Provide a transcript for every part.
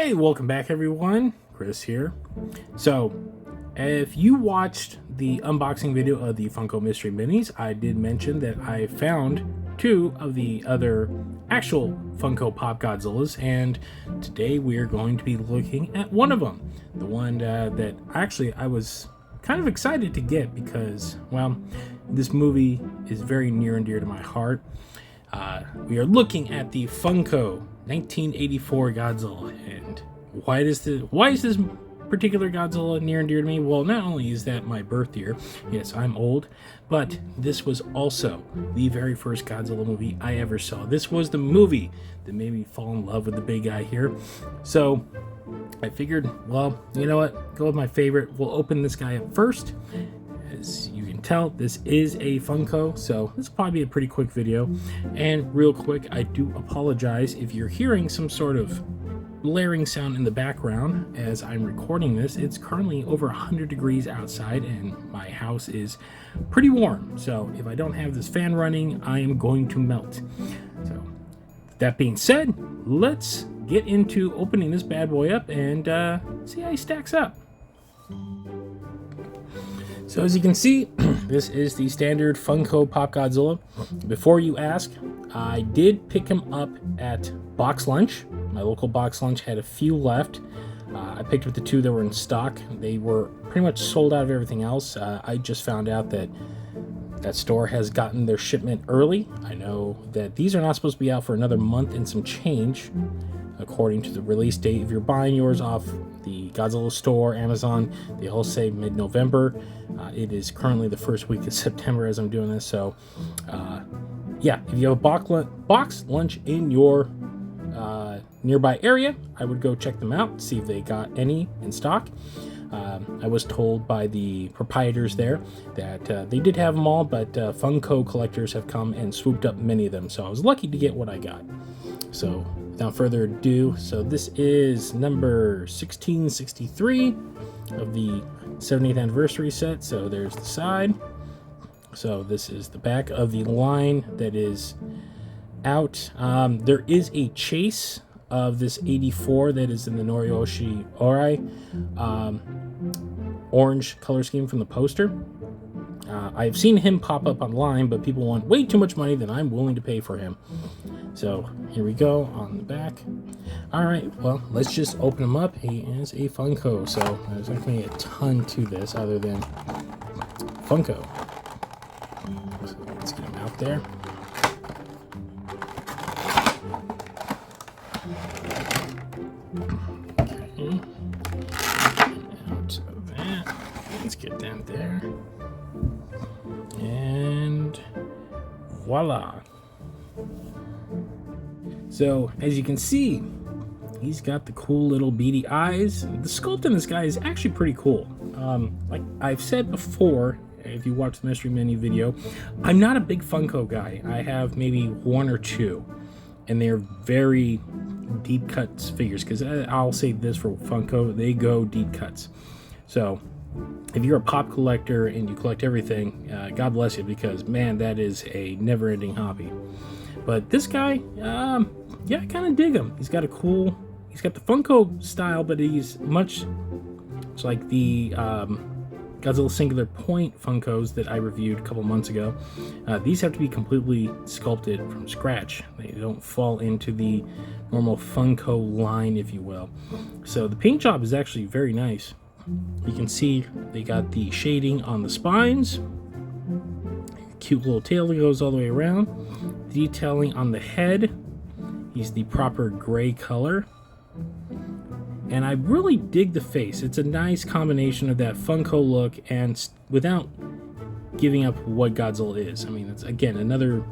Hey, welcome back everyone. Chris here. So, if you watched the unboxing video of the Funko Mystery Minis, I did mention that I found two of the other actual Funko Pop Godzillas, and today we are going to be looking at one of them. The one that actually I was kind of excited to get because, well, this movie is very near and dear to my heart. We are looking at the Funko 1984 Godzilla, and why is this particular Godzilla near and dear to me? Well, not only is that my birth year, yes, I'm old, but this was also the very first Godzilla movie I ever saw. This was the movie that made me fall in love with the big guy here. So I figured, well, you know what? Go with my favorite. We'll open this guy up first. As you can tell, this is a Funko, so this will probably be a pretty quick video. And real quick, I do apologize if you're hearing some sort of blaring sound in the background as I'm recording this. It's currently over 100 degrees outside and my house is pretty warm, so if I don't have this fan running, I am going to melt. So that being said, let's get into opening this bad boy up and see how he stacks up. So as you can see, this is the standard Funko Pop Godzilla. Before you ask, I did pick him up at Box Lunch. My local Box Lunch had a few left. I picked up the two that were in stock. They were pretty much sold out of everything else. I just found out that that store has gotten their shipment early. I know that these are not supposed to be out for another month and some change, according to the release date. If you're buying yours off the Godzilla store, Amazon, they all say mid-November. It is currently the first week of September as I'm doing this. So, yeah, if you have a box lunch in your nearby area, I would go check them out, see if they got any in stock. I was told by the proprietors there that they did have them all, but Funko collectors have come and swooped up many of them. So I was lucky to get what I got. So without further ado, so this is number 1663 of the 70th anniversary set. So there's the side. So this is the back of the line that is out. There is a chase of this 84 that is in the Noriyoshi Ori orange color scheme from the poster. I've seen him pop up online, but people want way too much money than I'm willing to pay for him. So here we go on the back. All right, well, let's just open him up. He is a Funko, so there's not going to be a ton to this other than Funko. So let's get him out there. Okay. Out of that. Let's get down there. And voila. So, as you can see, he's got the cool little beady eyes. The sculpt in this guy is actually pretty cool. Like I've said before, if you watch the Mystery Mini video, I'm not a big Funko guy. I have maybe one or two, and they're very deep cuts figures, because I'll say this for Funko, they go deep cuts. So, if you're a pop collector and you collect everything, God bless you, because man, that is a never-ending hobby. But this guy, yeah, I kind of dig him. He's got the Funko style, but he's much like the Godzilla Singular Point Funkos that I reviewed a couple months ago. These have to be completely sculpted from scratch. They don't fall into the normal Funko line, if you will. So the paint job is actually very nice. You can see they got the shading on the spines. Cute little tail that goes all the way around. Detailing on the head. He's the proper gray color. And I really dig the face. It's a nice combination of that Funko look and without giving up what Godzilla is. I mean, it's again another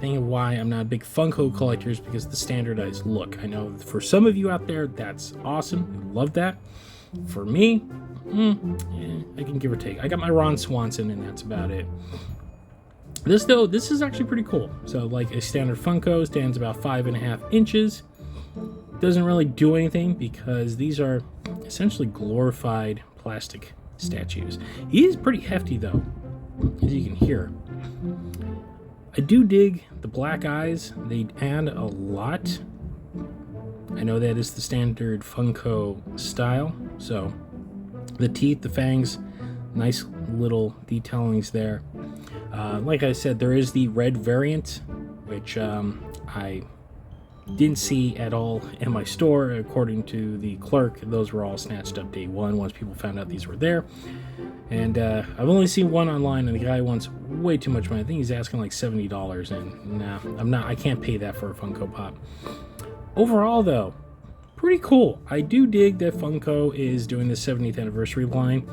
thing of why I'm not a big Funko collector, is because of the standardized look. I know for some of you out there, that's awesome. I love that. For me, I can give or take. I got my Ron Swanson, and that's about it. This is actually pretty cool. So, like a standard Funko, stands about 5.5 inches. Doesn't really do anything because these are essentially glorified plastic statues. He is pretty hefty, though, as you can hear. I do dig the black eyes. They add a lot I know that is the standard Funko style. So the teeth, the fangs, nice little detailings there. Like I said, there is the red variant, which I didn't see at all in my store. According to the clerk, those were all snatched up day one once people found out these were there. And I've only seen one online, and the guy wants way too much money. I think he's asking like $70, and nah, I can't pay that for a Funko Pop. Overall, though, pretty cool. I do dig that Funko is doing the 70th anniversary line.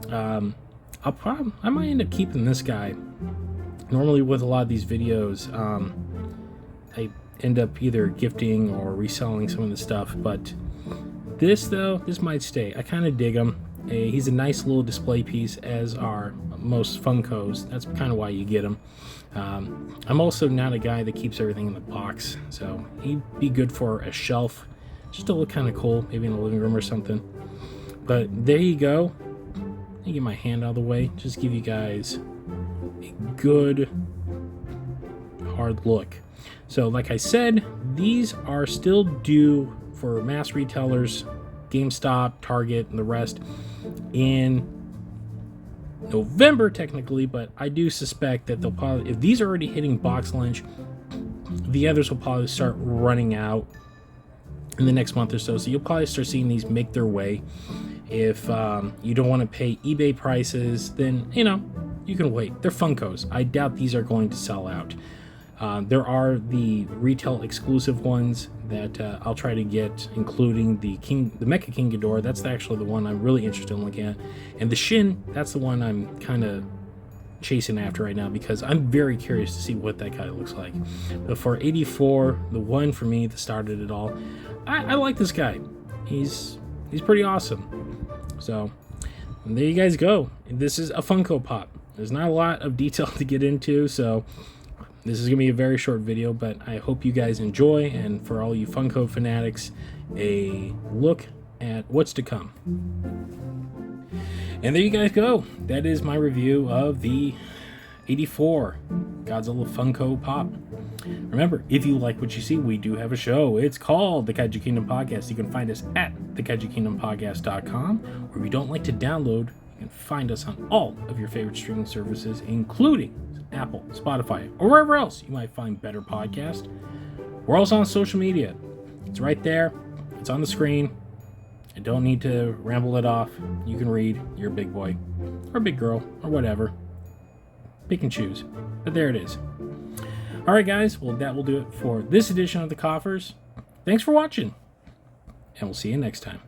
I might end up keeping this guy. Normally, with a lot of these videos, I end up either gifting or reselling some of the stuff, but this might stay. I kind of dig him. He's a nice little display piece, as are most Funkos. That's kind of why you get him. I'm also not a guy that keeps everything in the box, so he'd be good for a shelf, just to look kind of cool, maybe in the living room or something. But there you go. Let me get my hand out of the way, just give you guys a good hard look. So like I said, these are still due for mass retailers, GameStop, Target, and the rest in November technically, but I do suspect that they'll probably, if these are already hitting box lunch, the others will probably start running out in the next month or so. So you'll probably start seeing these make their way. If you don't want to pay eBay prices, then you can wait. They're Funkos. I doubt these are going to sell out. There are the retail exclusive ones that I'll try to get, including the Mecha King Ghidorah. That's actually the one I'm really interested in looking at. And the Shin, that's the one I'm kind of chasing after right now, because I'm very curious to see what that guy looks like. But for 84, the one for me that started it all, I like this guy. He's pretty awesome. So there you guys go. This is a Funko Pop. There's not a lot of detail to get into, so this is going to be a very short video, but I hope you guys enjoy, and for all you Funko fanatics, a look at what's to come. And there you guys go. That is my review of the 84 Godzilla Funko Pop. Remember, if you like what you see, we do have a show. It's called the Kaiju Kingdom Podcast. You can find us at thekaijukingdompodcast.com, or if you don't like to download, you can find us on all of your favorite streaming services, including Apple, Spotify, or wherever else you might find better podcasts. We're also on social media. It's right there. It's on the screen. I don't need to ramble it off. You can read. You're a big boy or a big girl or whatever. Pick and choose. But there it is. All right, guys. Well, that will do it for this edition of the Koffers. Thanks for watching, and we'll see you next time.